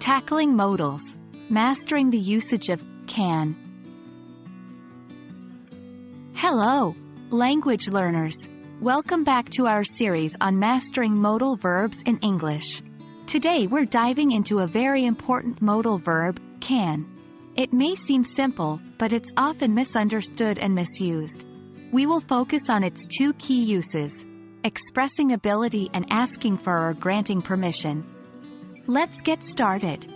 Tackling modals. Mastering the usage of can. Hello, language learners. Welcome back to our series on mastering modal verbs in English. Today we're diving into a very important modal verb, can. It may seem simple, but it's often misunderstood and misused. We will focus on its two key uses: expressing ability and asking for or granting permission. Let's get started.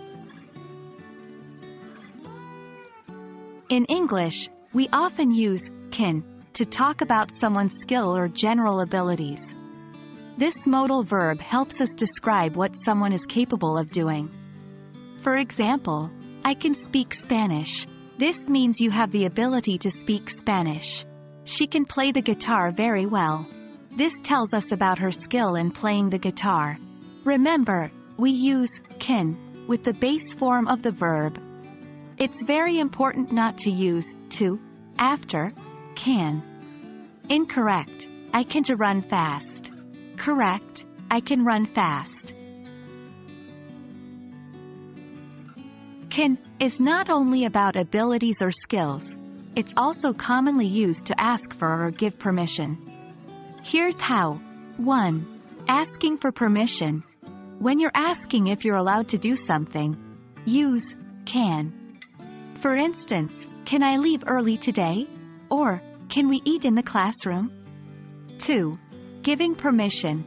In English, we often use can to talk about someone's skill or general abilities. This modal verb helps us describe what someone is capable of doing. For example, I can speak Spanish. This means you have the ability to speak Spanish. She can play the guitar very well. This tells us about her skill in playing the guitar. Remember, we use can with the base form of the verb. It's very important not to use to after can. Incorrect. I can to run fast. Correct. I can run fast. Can is not only about abilities or skills. It's also commonly used to ask for or give permission. Here's how. 1. Asking for permission. When you're asking if you're allowed to do something, use can. For instance, can I leave early today? Or, can we eat in the classroom? 2. Giving permission.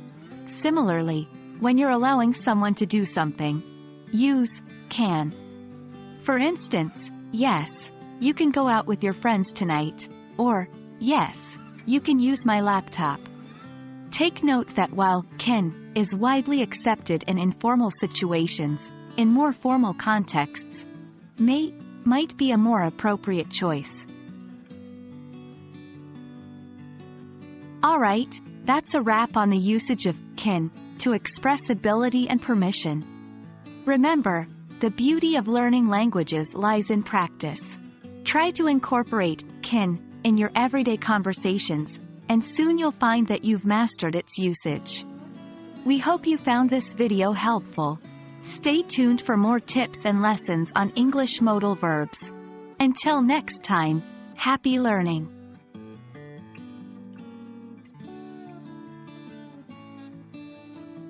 Similarly, when you're allowing someone to do something, use can. For instance, yes, you can go out with your friends tonight. Or, yes, you can use my laptop. Take note that while can is widely accepted in informal situations, in more formal contexts, might be a more appropriate choice. Alright, that's a wrap on the usage of can to express ability and permission. Remember, the beauty of learning languages lies in practice. Try to incorporate can in your everyday conversations, and soon you'll find that you've mastered its usage. We hope you found this video helpful. Stay tuned for more tips and lessons on English modal verbs. Until next time, happy learning!